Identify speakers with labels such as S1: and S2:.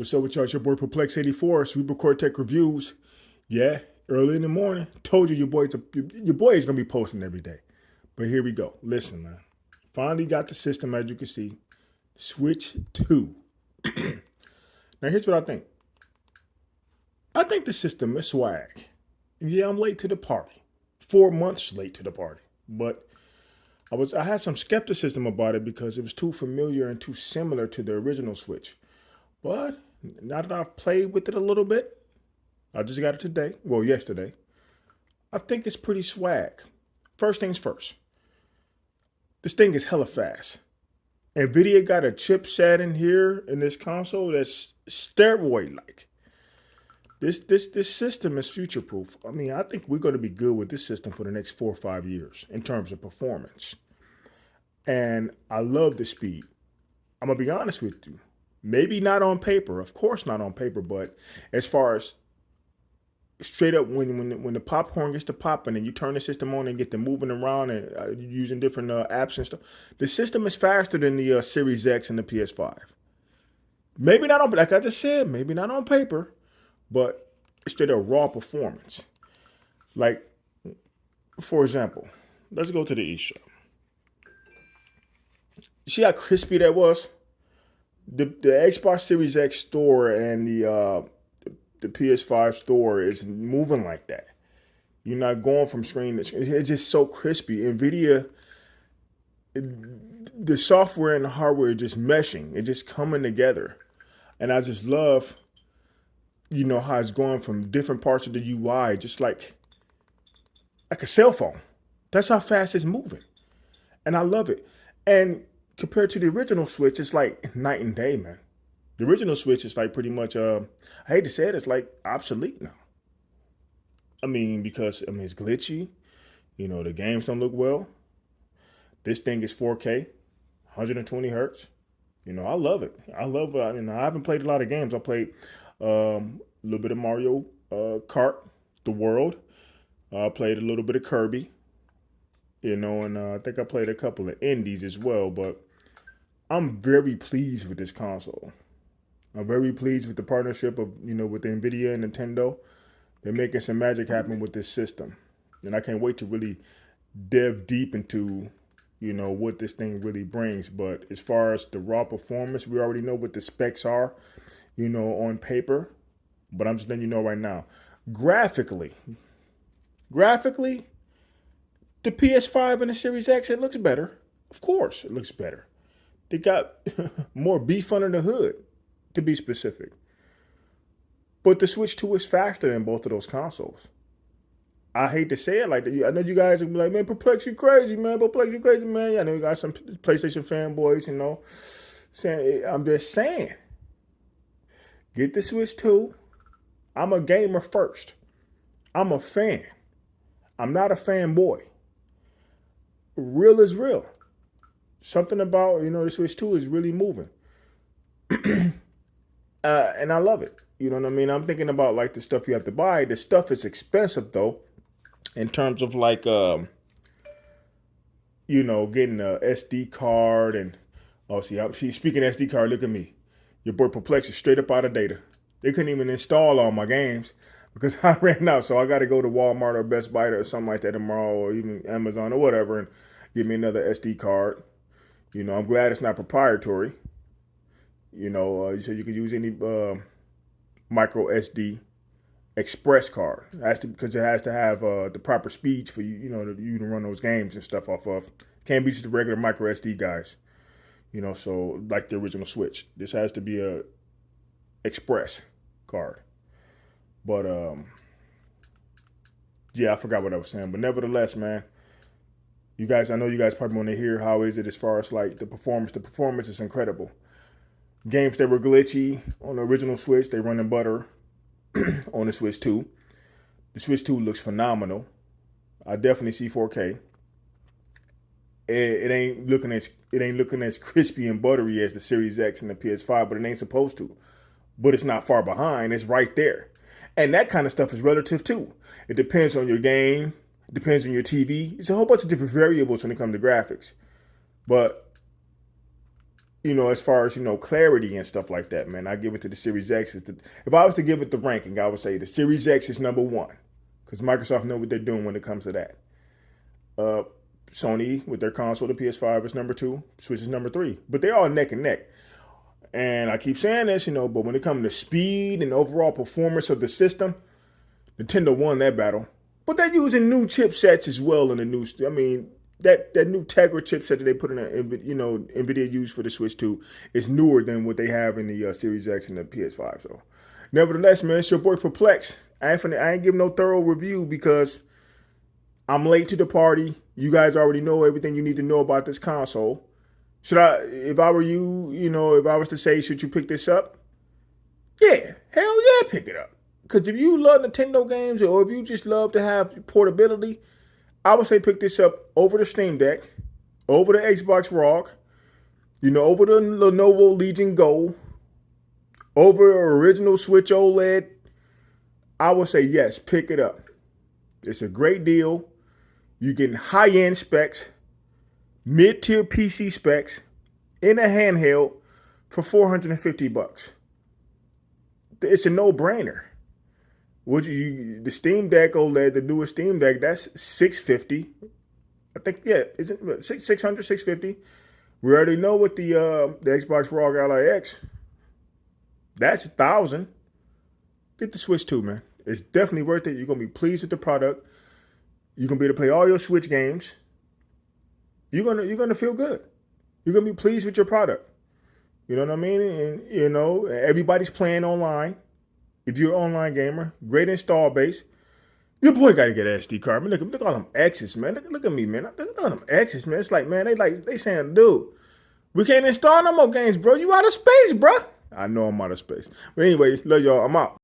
S1: What's up with y'all? It's your boy Perplex84, Super Core Tech Reviews. Yeah, early in the morning. Told you your boy is gonna be posting every day. But here we go. Listen, man. Finally got the system, as you can see. Switch 2. Now here's what I think. I think the system is swag. Yeah, I'm late to the party. 4 months late to the party. But I had some skepticism about it because it was too familiar and too similar to the original Switch. But now that I've played with it a little bit, I just got it today. Well, yesterday. I think it's pretty swag. First things first. This thing is hella fast. Nvidia got a chipset in here in this console that's steroid like. This system is future proof. I mean, I think we're going to be good with this system for the next 4 or 5 years in terms of performance. And I love the speed. I'm gonna be honest with you. Maybe not on paper, of course not on paper, but as far as straight up when the popcorn gets to popping and you turn the system on and get to moving around and using different apps and stuff, the system is faster than the Series X and the PS5. Maybe not on, like I just said, maybe not on paper, but straight up raw performance. Like, for example, let's go to the eShop. See how crispy that was? The Xbox Series X store and the PS5 store is moving like that. You're not going from screen to screen. It's just so crispy. Nvidia, the software and the hardware are just meshing. It's just coming together. And I just love, how it's going from different parts of the UI, just like a cell phone. That's how fast it's moving. And I love it. And compared to the original Switch, it's like night and day, man. The original Switch is like pretty much, I hate to say it, it's like obsolete now. I mean, because, it's glitchy. The games don't look well. This thing is 4K, 120 hertz. I love it. I love, I haven't played a lot of games. I played a little bit of Mario Kart, The World. I played a little bit of Kirby, and I think I played a couple of indies as well, but I'm very pleased with this console. I'm very pleased with the partnership of, with NVIDIA and Nintendo. They're making some magic happen with this system. And I can't wait to really dive deep into, what this thing really brings. But as far as the raw performance, we already know what the specs are, on paper. But I'm just letting you know right now. Graphically, the PS5 and the Series X, it looks better. Of course, it looks better. They got more beef under the hood, to be specific. But the Switch 2 is faster than both of those consoles. I hate to say it like that. I know you guys will be like, man, Perplex, you crazy, man. Perplex, you crazy, man. I know you got some PlayStation fanboys, saying, I'm just saying. Get the Switch 2. I'm a gamer first. I'm a fan. I'm not a fanboy. Real is real. Something about, the Switch 2 is really moving. And I love it. You know what I mean? I'm thinking about like the stuff you have to buy. The stuff is expensive though, in terms of like, getting a SD card and, speaking of SD card, look at me. Your boy Perplex is straight up out of data. They couldn't even install all my games because I ran out. So I got to go to Walmart or Best Buy or something like that tomorrow, or even Amazon or whatever, and get me another SD card. I'm glad it's not proprietary. So you can use any micro SD express card. Because it has to have the proper speeds for you to run those games and stuff off of. Can't be just the regular micro SD guys. So like the original Switch. This has to be a express card. But yeah, I forgot what I was saying. But nevertheless, man. I know you guys probably want to hear how is it as far as like the performance. The performance is incredible. Games that were glitchy on the original Switch, they running butter on the Switch 2. The Switch 2 looks phenomenal. I definitely see 4K. It ain't looking as crispy and buttery as the Series X and the PS5, but it ain't supposed to. But it's not far behind. It's right there. And that kind of stuff is relative too. It depends on your game. It depends on your TV. It's a whole bunch of different variables when it comes to graphics. But as far as, clarity and stuff like that, man, I give it to the Series X. If I was to give it the ranking, I would say the Series X is number one because Microsoft know what they're doing when it comes to that. Uh, Sony with their console, the PS5 is number two. Switch is number three. But they're all neck and neck. And I keep saying this, but when it comes to speed and overall performance of the system, Nintendo won that battle. But they're using new chipsets as well in the new. I mean, that new Tegra chipset that they put in, NVIDIA used for the Switch 2 is newer than what they have in the Series X and the PS5. So, nevertheless, man, it's your boy Perplex. I ain't giving no thorough review because I'm late to the party. You guys already know everything you need to know about this console. Should I, if I were you, if I was to say, should you pick this up? Yeah, hell yeah, pick it up. Because if you love Nintendo games or if you just love to have portability, I would say pick this up over the Steam Deck, over the Xbox ROG, over the Lenovo Legion Go, over the original Switch OLED. I would say yes, pick it up. It's a great deal. You're getting high-end specs, mid-tier PC specs, in a handheld for $450. It's a no-brainer. The Steam Deck OLED, the newest Steam Deck, that's $650. I think, yeah, isn't it $600, $650? We already know what the Xbox ROG Ally X, that's $1,000. Get the Switch 2, man. It's definitely worth it. You're gonna be pleased with the product. You're gonna be able to play all your Switch games. You're gonna feel good. You're gonna be pleased with your product. You know what I mean? And everybody's playing online. If you're an online gamer, great install base. Your boy got to get an SD card. Man, look at all them X's, man. Look at me, man. Look at all them X's, man. It's like, man, they saying, dude, we can't install no more games, bro. You out of space, bro. I know I'm out of space. But anyway, love y'all. I'm out.